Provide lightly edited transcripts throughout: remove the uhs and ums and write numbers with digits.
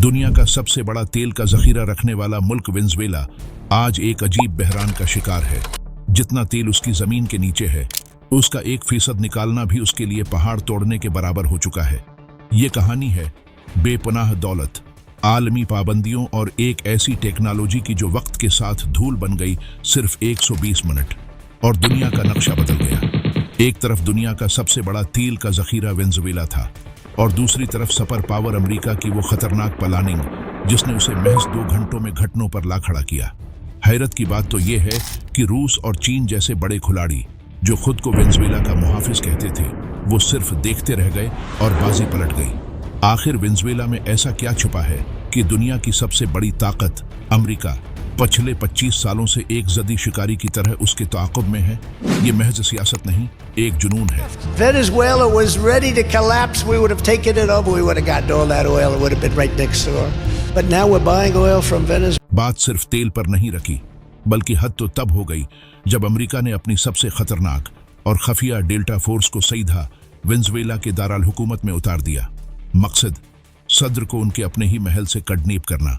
दुनिया का सबसे बड़ा तेल का जखीरा रखने वाला मुल्क वेनेजुएला आज एक अजीब बहरान का शिकार है। जितना तेल उसकी जमीन के नीचे है, उसका 1% निकालना भी उसके लिए पहाड़ तोड़ने के बराबर हो चुका है। ये कहानी है बेपनाह दौलत, आलमी पाबंदियों और एक ऐसी टेक्नोलॉजी की जो वक्त के साथ धूल बन गई सिर्फ 120 मिनट, और दुनिया का नक्शा बदल गया। एक तरफ दुनिया का सबसे बड़ा तेल का जखीरा वेनेजुएला था, और दूसरी तरफ सुपर पावर अमेरिका की वो खतरनाक प्लानिंग जिसने उसे महज 2 घंटों में घुटनों पर ला खड़ा किया। हैरत की बात तो ये है कि रूस और चीन जैसे बड़े खिलाड़ी जो खुद को वेनेजुएला का मुहाफिज कहते थे, वो सिर्फ देखते रह गए और बाजी पलट गई। आखिर वेनेजुएला में ऐसा क्या छुपा है कि दुनिया की सबसे बड़ी ताकत अमेरिका पिछले 25 सालों से एक जदी शिकारी की तरह उसके ताक़ुब में है? ये महज सियासत नहीं, एक जुनून है। Venezuela was ready to collapse. We would have taken it over. We would have gotten all that oil. It would have been right next door. But now we're buying oil from Venezuela. बात सिर्फ तेल पर नहीं रखी, बल्कि हद तो तब हो गई जब अमेरिका ने अपनी सबसे खतरनाक और खफिया डेल्टा फोर्स को सीधा वेनेजुएला के दारुल हुकूमत में उतार दिया। मकसद सदर को उनके अपने ही महल से कड़नीप करना।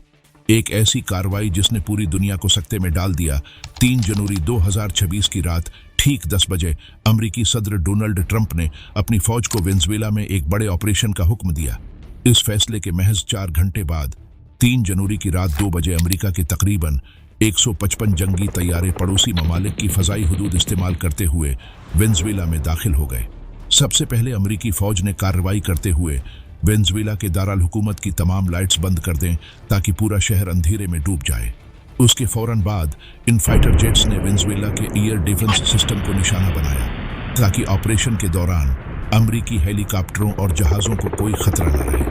एक ऐसी कार्रवाई जिसने पूरी दुनिया को सकते में डाल दिया। 3 जनवरी 2026 की रात ठीक 10 बजे अमेरिकी सदर डोनाल्ड ट्रंप ने अपनी फौज को वेनेजुएला में एक बड़े ऑपरेशन का हुक्म दिया। इस फैसले के महज 4 घंटे बाद 3 जनवरी की रात 2 बजे अमेरिका के तकरीबन 155 जंगी तैयारे पड़ोसी ममालिक की फजाई हुदूद इस्तेमाल करते हुए वेनेजुएला में दाखिल हो गए। सबसे पहले अमेरिकी फौज ने कार्रवाई करते हुए वेनेजुएला के दारुल हुकूमत की तमाम लाइट्स बंद कर दें ताकि पूरा शहर अंधेरे में डूब जाए। उसके फौरन बाद इन फाइटर जेट्स ने वेनेजुएला के एयर डिफेंस सिस्टम को निशाना बनाया ताकि ऑपरेशन के दौरान अमेरिकी हेलीकॉप्टरों और जहाज़ों को कोई खतरा न रहे।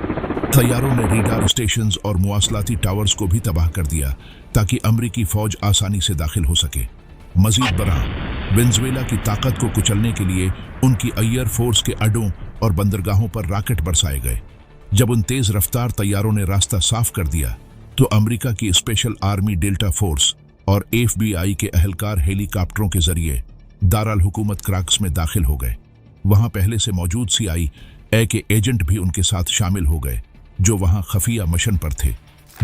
तैयारों ने रेडार स्टेशंस और मुवासलाती टावर्स को भी तबाह कर दिया ताकि अमेरिकी फौज आसानी से दाखिल हो सके। मजीद बरआं वेनेजुएला की ताकत को कुचलने के लिए उनकी एयर फोर्स के अड्डों और बंदरगाहों पर रॉकेट बरसाए गए। जब उन तेज रफ्तार तैयारों ने रास्ता साफ कर दिया तो अमेरिका की स्पेशल आर्मी डेल्टा फोर्स और FBI के अहलकार हेलीकॉप्टरों के जरिए दारुल हुकूमत क्राक्स में दाखिल हो गए। वहां पहले से मौजूद CIA के एजेंट भी उनके साथ शामिल हो गए जो वहां खफिया मिशन पर थे।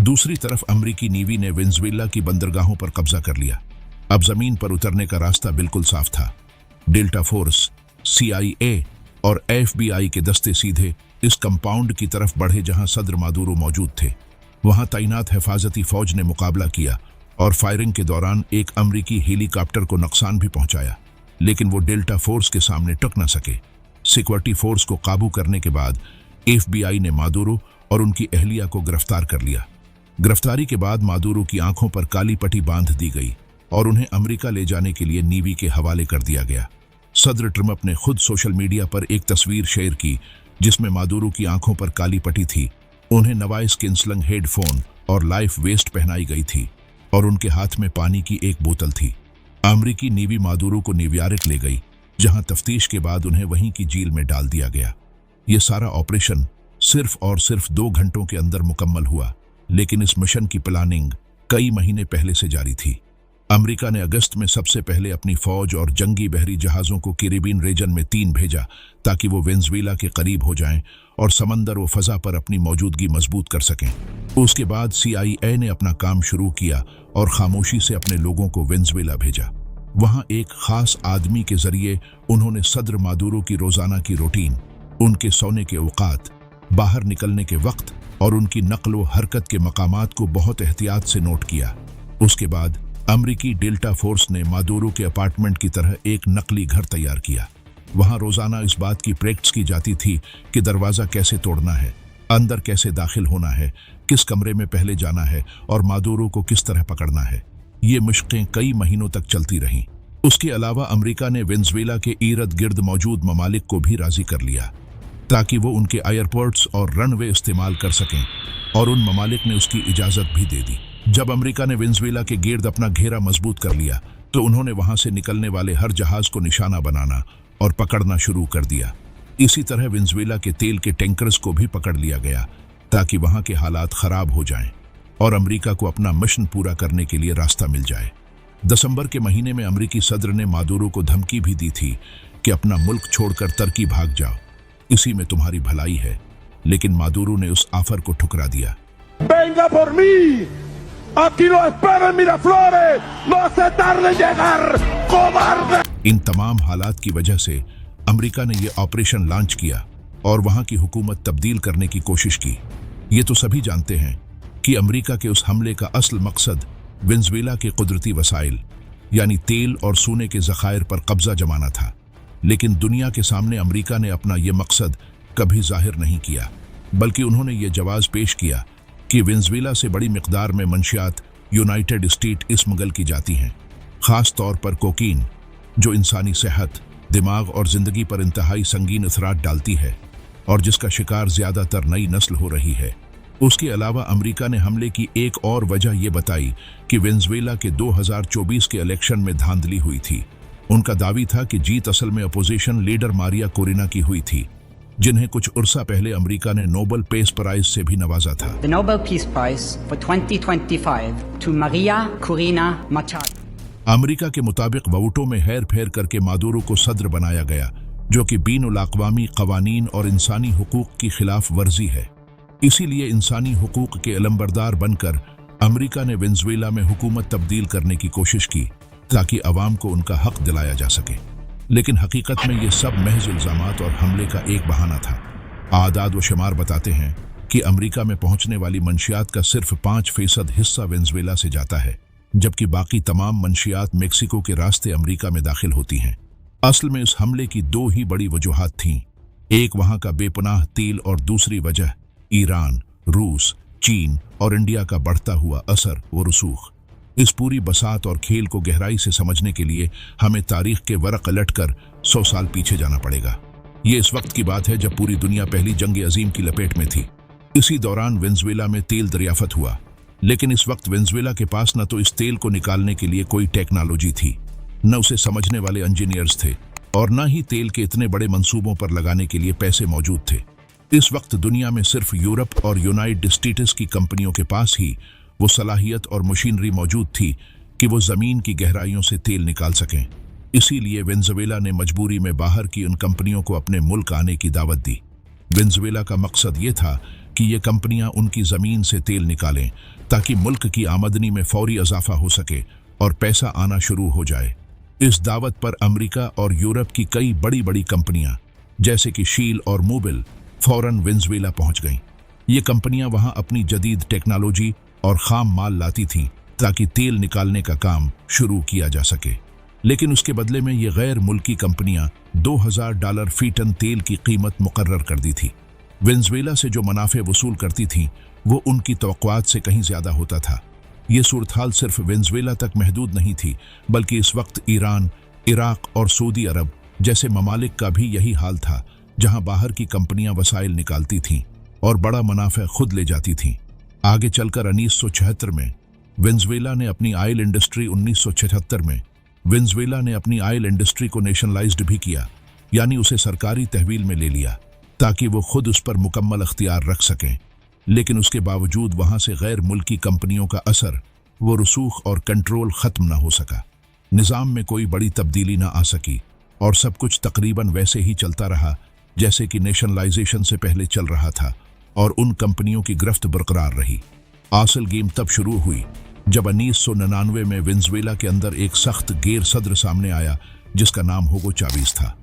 दूसरी तरफ अमेरिकी नेवी ने वेनेजुएला की बंदरगाहों पर कब्जा कर लिया। अब जमीन पर उतरने का रास्ता बिल्कुल साफ था। डेल्टा फोर्स, CIA और FBI के दस्ते सीधे इस कंपाउंड की तरफ बढ़े जहां सदर मादुरो मौजूद थे। वहां तैनात हिफाजती फौज ने मुकाबला किया और फायरिंग के दौरान एक अमेरिकी हेलीकॉप्टर को नुकसान भी पहुंचाया, लेकिन वो डेल्टा फोर्स के सामने टिक न सके। सिक्योरिटी फोर्स को काबू करने के बाद FBI ने मादुरो और उनकी अहलिया को गिरफ्तार कर लिया। गिरफ्तारी के बाद मादुरो की आंखों पर काली पट्टी बांध दी गई और उन्हें अमेरिका ले जाने के लिए नेवी के हवाले कर दिया गया। सदर ट्रंप ने खुद सोशल मीडिया पर एक तस्वीर शेयर की जिसमें मादुरो की आंखों पर काली पट्टी थी। उन्हें नवाइस किंसलंग हेडफोन और लाइफ वेस्ट पहनाई गई थी और उनके हाथ में पानी की एक बोतल थी। अमेरिकी नेवी मादुरो को न्यूयॉर्क ले गई जहां तफ्तीश के बाद उन्हें वहीं की जेल में डाल दिया गया। ये सारा ऑपरेशन सिर्फ और सिर्फ 2 घंटों के अंदर मुकम्मल हुआ, लेकिन इस मिशन की प्लानिंग कई महीने पहले से जारी थी। अमेरिका ने अगस्त में सबसे पहले अपनी फौज और जंगी बहरी जहाज़ों को कैरिबियन रीजन में 3 भेजा ताकि वो वेनेजुएला के करीब हो जाएं और समंदर व फजा पर अपनी मौजूदगी मजबूत कर सकें। उसके बाद CIA ने अपना काम शुरू किया और खामोशी से अपने लोगों को वेनेजुएला भेजा। वहां एक खास आदमी के जरिए उन्होंने सदर मादुरो की रोजाना की रूटीन, उनके सोने के औकात, बाहर निकलने के वक्त और उनकी नक्ल व हरकत के मकामात को बहुत एहतियात से नोट किया। उसके बाद अमेरिकी डेल्टा फोर्स ने मादुरो के अपार्टमेंट की तरह एक नकली घर तैयार किया। वहां रोजाना इस बात की प्रैक्टिस की जाती थी कि दरवाजा कैसे तोड़ना है, अंदर कैसे दाखिल होना है, किस कमरे में पहले जाना है और मादुरो को किस तरह पकड़ना है। ये मशक़ें कई महीनों तक चलती रहीं। उसके अलावा अमेरिका ने वेनेजुएला के इर्द गिर्द मौजूद ममालिक को भी राजी कर लिया ताकि वो उनके एयरपोर्ट्स और रनवे इस्तेमाल कर सकें, और उन ममालिक ने उसकी इजाज़त भी दे दी। जब अमेरिका ने वेनेजुएला के गिर्द अपना घेरा मजबूत कर लिया तो उन्होंने वहां से निकलने वाले हर जहाज को निशाना बनाना और पकड़ना शुरू कर दिया। इसी तरह वेनेजुएला के तेल के टैंकर्स को भी पकड़ लिया गया ताकि वहां के हालात खराब हो जाएं और अमेरिका को अपना मिशन पूरा करने के लिए रास्ता मिल जाए। दिसंबर के महीने में अमेरिकी सदर ने मादुरो को धमकी भी दी थी कि अपना मुल्क छोड़कर तुर्की भाग जाओ, इसी में तुम्हारी भलाई है। लेकिन मादुरो ने उस ऑफर को ठुकरा दिया। Venga por mí. Aquí lo espero en Miraflores. No se tarde en llegar, cobarde. इन तमाम हालात की वजह से अमेरिका ने यह ऑपरेशन लॉन्च किया और वहां की हुकूमत तब्दील करने की कोशिश की। ये तो सभी जानते हैं कि अमेरिका के उस हमले का असल मकसद वेनेजुएला के कुदरती वसाइल यानी तेल और सोने के ज़खायर पर कब्जा जमाना था, लेकिन दुनिया के सामने अमेरिका ने अपना यह मकसद कभी जाहिर नहीं किया, बल्कि उन्होंने ये जवाब पेश किया कि वेनेजुएला से बड़ी मिकदार में मंशियात यूनाइटेड स्टेट स्मगल की जाती हैं, ख़ास तौर पर कोकीन, जो इंसानी सेहत, दिमाग और ज़िंदगी पर इंतहाई संगीन असरात डालती है और जिसका शिकार ज़्यादातर नई नस्ल हो रही है। उसके अलावा अमेरिका ने हमले की एक और वजह यह बताई कि वेनेजुएला के 2024 के इलेक्शन में धांधली हुई थी। उनका दावी था कि जीत असल में अपोजिशन लीडर मारिया कोरिना की हुई थी, जिन्हें कुछ उर्सा पहले अमेरिका ने नोबेल पीस प्राइज से भी नवाजा था। The Nobel Peace Prize for 2025 to Maria Corina Machado. America के मुताबिक वोटों में हेर फेर करके मादुरो को सदर बनाया गया, जो कि बीनुल-अक़वामी क़वानीन और इंसानी हुकूक की खिलाफ वर्जी है। इसीलिए इंसानी हुकूक के अलंबरदार बनकर अमेरिका ने वेनेजुएला में हुकूमत तब्दील करने की कोशिश की ताकि अवाम को उनका हक दिलाया जा सके, लेकिन हकीकत में ये सब महज इल्ज़ामात और हमले का एक बहाना था। आदाद व शुमार बताते हैं कि अमेरिका में पहुंचने वाली मंशियात का सिर्फ 5% हिस्सा वेनेजुएला से जाता है, जबकि बाकी तमाम मंशियात मेक्सिको के रास्ते अमेरिका में दाखिल होती हैं। असल में इस हमले की दो ही बड़ी वजूहात थीं, एक वहां का बेपनाह तेल और दूसरी वजह ईरान, रूस, चीन और इंडिया का बढ़ता हुआ असर व रसूख। इस पूरी बसात और खेल को गहराई से समझने के लिए हमें तारीख के वरक़ लटकर 100 साल पीछे जाना पड़ेगा। ये इस वक्त की बात है जब पूरी दुनिया पहली जंग अजीम की लपेट में थी। इसी दौरान वेनेजुएला में तेल दरियाफत हुआ, लेकिन इस वक्त वेनेजुएला के पास न तो इस तेल को निकालने के लिए कोई टेक्नोलॉजी थी, न उसे समझने वाले इंजीनियर्स थे, और न ही तेल के इतने बड़े मंसूबों पर लगाने के लिए पैसे मौजूद थे। इस वक्त दुनिया में सिर्फ यूरोप और यूनाइटेड स्टेट्स की कंपनियों के पास ही वो सलाहियत और मशीनरी मौजूद थी कि वो ज़मीन की गहराइयों से तेल निकाल सकें। इसीलिए वेनेजुएला ने मजबूरी में बाहर की उन कंपनियों को अपने मुल्क आने की दावत दी। वेनेजुएला का मकसद ये था कि ये कंपनियां उनकी ज़मीन से तेल निकालें ताकि मुल्क की आमदनी में फौरी इजाफा हो सके और पैसा आना शुरू हो जाए। इस दावत पर अमेरिका और यूरोप की कई बड़ी बड़ी कंपनियां जैसे कि शील और मोबिल फौरन वेनेजुएला पहुंच गईं। ये कंपनियां वहां अपनी जदीद टेक्नोलॉजी और खाम माल लाती थीं ताकि तेल निकालने का काम शुरू किया जा सके, लेकिन उसके बदले में ये गैर मुल्की कंपनियां $2000 फी टन तेल की कीमत मुकर्रर कर दी थी। वेनेजुएला से जो मुनाफे वसूल करती थीं वो उनकी तवक्कुआत से कहीं ज़्यादा होता था। ये सूरत हाल सिर्फ वेनेजुएला तक महदूद नहीं थी, बल्कि इस वक्त ईरान, इराक और सऊदी अरब जैसे ममालिक का भी यही हाल था, जहां बाहर की कंपनियां वसाइल निकालती थीं और बड़ा मुनाफा खुद ले जाती थीं। आगे चलकर 1976 में वेनेजुएला ने अपनी ऑयल इंडस्ट्री 1976 में वेनेजुएला ने अपनी ऑयल इंडस्ट्री को नेशनलाइज्ड भी किया, यानी उसे सरकारी तहवील में ले लिया ताकि वो खुद उस पर मुकम्मल अख्तियार रख सकें। लेकिन उसके बावजूद वहां से गैर मुल्की कंपनियों का असर वो रसूख और कंट्रोल ख़त्म ना हो सका। निज़ाम में कोई बड़ी तब्दीली ना आ सकी और सब कुछ तकरीबन वैसे ही चलता रहा जैसे कि नेशनलाइजेशन से पहले चल रहा था, और उन कंपनियों की गिरफ्त बरकरार रही। असल गेम तब शुरू हुई जब 1999 में वेनेजुएला के अंदर एक सख्त गैर सदर सामने आया जिसका नाम होगो चावीज़ था।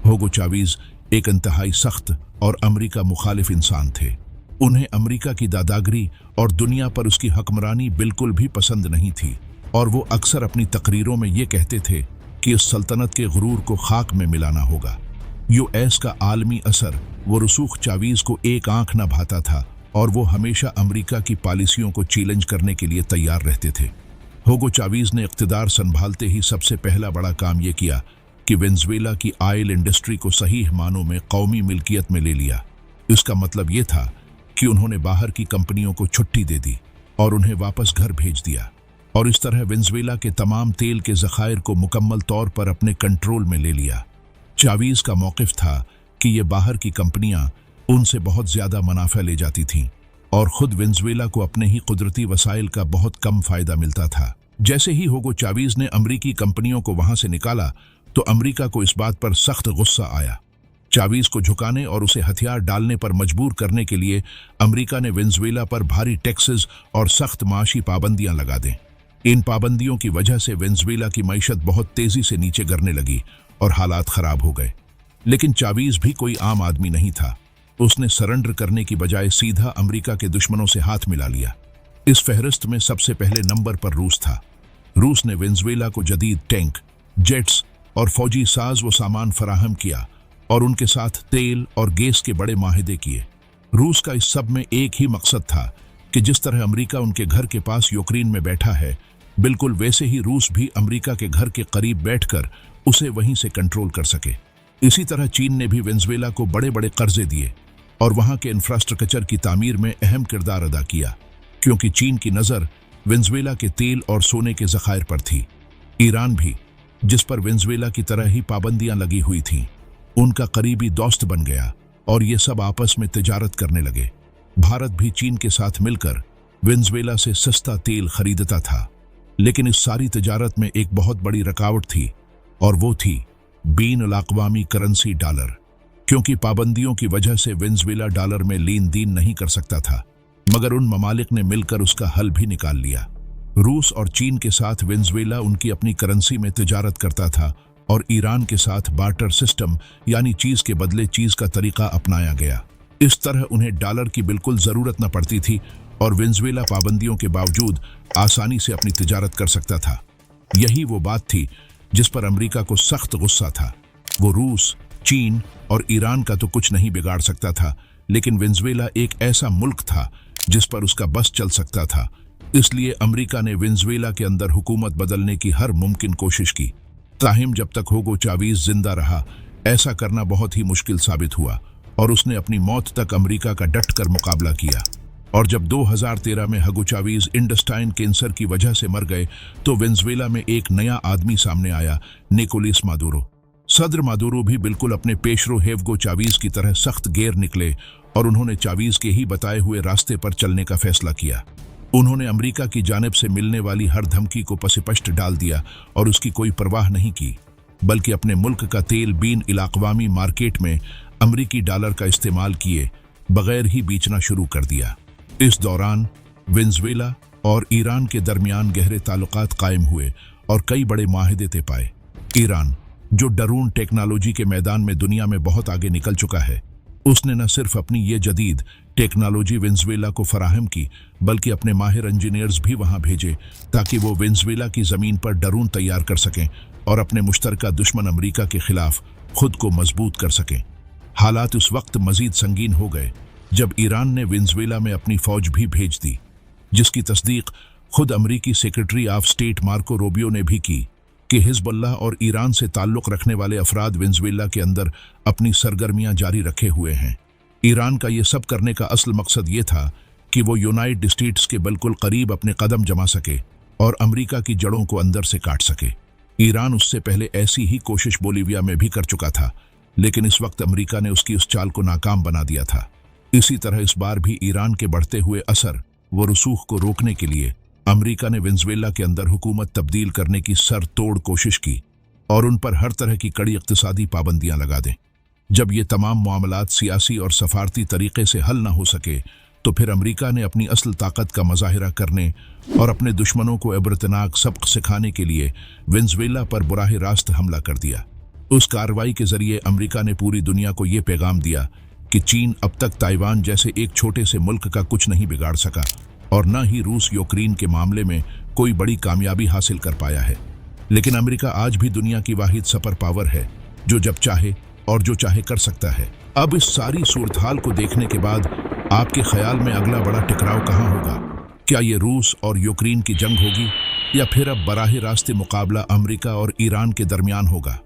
होगो चावीज़ एक इंतहाई सख्त और अमेरिका मुखालिफ इंसान थे। उन्हें अमेरिका की दादागिरी और दुनिया पर उसकी हुक्मरानी बिल्कुल भी पसंद नहीं थी, और वो अक्सर अपनी तकरीरों में ये कहते थे कि इस सल्तनत के गुरूर को खाक में मिलाना होगा। यूएस का आलमी असर वो रसूख चावीज़ को एक आंख न भाता था, और वो हमेशा अमेरिका की पॉलिसियों को चैलेंज करने के लिए तैयार रहते थे। होगो चावीज़ ने इक़्तिदार संभालते ही सबसे पहला बड़ा काम ये किया कि वेनेजुएला की ऑयल इंडस्ट्री को सही मानों में कौमी मिल्कियत में ले लिया। इसका मतलब ये था कि उन्होंने बाहर की कंपनियों को छुट्टी दे दी और उन्हें वापस घर भेज दिया, और इस तरह वेनेजुएला के तमाम तेल के ज़खायर को मुकम्मल तौर पर अपने कंट्रोल में ले लिया। चावीज़ का मौक़िफ़ था कि ये बाहर की कंपनियां उनसे बहुत ज़्यादा मुनाफा ले जाती थीं और ख़ुद वेनेजुएला को अपने ही कुदरती वसाइल का बहुत कम फ़ायदा मिलता था। जैसे ही होगो चावीज़ ने अमरीकी कंपनियों को वहाँ से निकाला तो अमरीका को इस बात पर सख्त गुस्सा आया। चावीज को झुकाने और उसे हथियार डालने पर मजबूर करने के लिए अमेरिका ने वेनेजुएला पर भारी टैक्सेस और सख्त माशी पाबंदियां लगा दें। इन पाबंदियों की वजह से वेनेजुएला की मईशत बहुत तेजी से नीचे गिरने लगी और हालात खराब हो गए। लेकिन चावीज भी कोई आम आदमी नहीं था। उसने सरेंडर करने की बजाय सीधा अमेरिका के दुश्मनों से हाथ मिला लिया। इस फहरिस्त में सबसे पहले नंबर पर रूस था। रूस ने वेनेजुएला को जदीद टैंक, जेट्स और फौजी साज व सामान फराहम किया और उनके साथ तेल और गैस के बड़े माहिदे किए। रूस का इस सब में एक ही मकसद था कि जिस तरह अमेरिका उनके घर के पास यूक्रेन में बैठा है, बिल्कुल वैसे ही रूस भी अमेरिका के घर के करीब बैठकर उसे वहीं से कंट्रोल कर सके। इसी तरह चीन ने भी वेनेजुएला को बड़े बड़े कर्जे दिए और वहां के इंफ्रास्ट्रक्चर की तामीर में अहम किरदार अदा किया, क्योंकि चीन की नज़र वेनेजुएला के तेल और सोने के ज़खायर पर थी। ईरान भी, जिस पर वेनेजुएला की तरह ही पाबंदियां लगी हुई थीं, उनका करीबी दोस्त बन गया और ये सब आपस में तिजारत करने लगे। भारत भी चीन के साथ मिलकर वेनेजुएला से सस्ता तेल खरीदता था, लेकिन इस सारी तिजारत में एक बहुत बड़ी रुकावट थी और वो थी बैनुल-अक़वामी करेंसी डॉलर, क्योंकि पाबंदियों की वजह से वेनेजुएला डॉलर में लेन देन नहीं कर सकता था। मगर उन ममालिक ने मिलकर उसका हल भी निकाल लिया। रूस और चीन के साथ वेनेजुएला उनकी अपनी करेंसी में तिजारत करता था और ईरान के साथ बार्टर सिस्टम यानी चीज के बदले चीज का तरीका अपनाया गया। इस तरह उन्हें डॉलर की बिल्कुल जरूरत न पड़ती थी और वेनेजुएला पाबंदियों के बावजूद आसानी से अपनी तिजारत कर सकता था। यही वो बात थी जिस पर अमेरिका को सख्त गुस्सा था। वो रूस, चीन और ईरान का तो कुछ नहीं बिगाड़ सकता था, लेकिन वेनेजुएला एक ऐसा मुल्क था जिस पर उसका बस चल सकता था। इसलिए अमेरिका ने वेनेजुएला के अंदर हुकूमत बदलने की हर मुमकिन कोशिश की। ताहिम जब तक हुगो चावीज जिंदा रहा, ऐसा करना बहुत ही मुश्किल साबित हुआ और उसने अपनी मौत तक अमेरिका का डट कर मुकाबला किया। और जब 2013 में हुगो चावीज इंटेस्टाइन कैंसर की वजह से मर गए, तो वेनेजुएला में एक नया आदमी सामने आया, निकोलस मादुरो। सदर मादुरो भी बिल्कुल अपने पेशरो हुगो चावीज की तरह सख्त गैर निकले और उन्होंने चावीज के ही बताए हुए रास्ते पर चलने का फैसला किया। उन्होंने अमेरिका की जानिब से मिलने वाली हर धमकी को पसीपश्त डाल दिया और उसकी कोई परवाह नहीं की, बल्कि अपने मुल्क का तेल बैनुल-अक़वामी मार्केट में अमेरिकी डॉलर का इस्तेमाल किए बगैर ही बेचना शुरू कर दिया। इस दौरान वेनेजुएला और ईरान के दरमियान गहरे ताल्लुकात कायम हुए और कई बड़े माहिदे तय पाए। ईरान, जो ड्रोन टेक्नोलॉजी के मैदान में दुनिया में बहुत आगे निकल चुका है, उसने न सिर्फ अपनी ये जदीद टेक्नोलॉजी वेनेजुएला को फराहम की, बल्कि अपने माहिर इंजीनियर्स भी वहां भेजे ताकि वो वेनेजुएला की ज़मीन पर ड्रोन तैयार कर सकें और अपने मुश्तरका दुश्मन अमेरिका के खिलाफ खुद को मजबूत कर सकें। हालात उस वक्त मजीद संगीन हो गए जब ईरान ने वेनेजुएला में अपनी फौज भी भेज दी, जिसकी तस्दीक खुद अमेरिकी secretary of state Marco Rubio ने भी की कि हिजबुल्लाह और ईरान से ताल्लुक़ रखने वाले अफराद वेनेजुएला के अंदर अपनी सरगर्मियां जारी रखे हुए हैं। ईरान का ये सब करने का असल मकसद ये था कि वो यूनाइटेड स्टेट्स के बिल्कुल करीब अपने कदम जमा सके और अमेरिका की जड़ों को अंदर से काट सके। ईरान उससे पहले ऐसी ही कोशिश बोलीविया में भी कर चुका था, लेकिन इस वक्त अमेरिका ने उसकी उस चाल को नाकाम बना दिया था। इसी तरह इस बार भी ईरान के बढ़ते हुए असर व रसूख को रोकने के लिए अमेरिका ने वेनेजुएला के अंदर हुकूमत तब्दील करने की सर तोड़ कोशिश की और उन पर हर तरह की कड़ी इक़्तिसादी पाबंदियां लगा दें। जब ये तमाम मामलात सियासी और सफारती तरीके से हल न हो सके, तो फिर अमेरिका ने अपनी असल ताकत का मुजाहिरा करने और अपने दुश्मनों को इबरतनाक सबक सिखाने के लिए वेनेजुएला पर बुराह रास्त हमला कर दिया। उस कार्रवाई के जरिए अमेरिका ने पूरी दुनिया को ये पैगाम दिया कि चीन अब तक ताइवान जैसे एक छोटे से मुल्क का कुछ नहीं बिगाड़ सका और न ही रूस यूक्रेन के मामले में कोई बड़ी कामयाबी हासिल कर पाया है। लेकिन अमेरिका आज भी दुनिया की वाहिद सुपर पावर है जो जब चाहे और जो चाहे कर सकता है। अब इस सारी सूरत हाल को देखने के बाद आपके ख्याल में अगला बड़ा टकराव कहाँ होगा? क्या ये रूस और यूक्रेन की जंग होगी या फिर अब बराह रास्ते मुकाबला अमेरिका और ईरान के दरमियान होगा?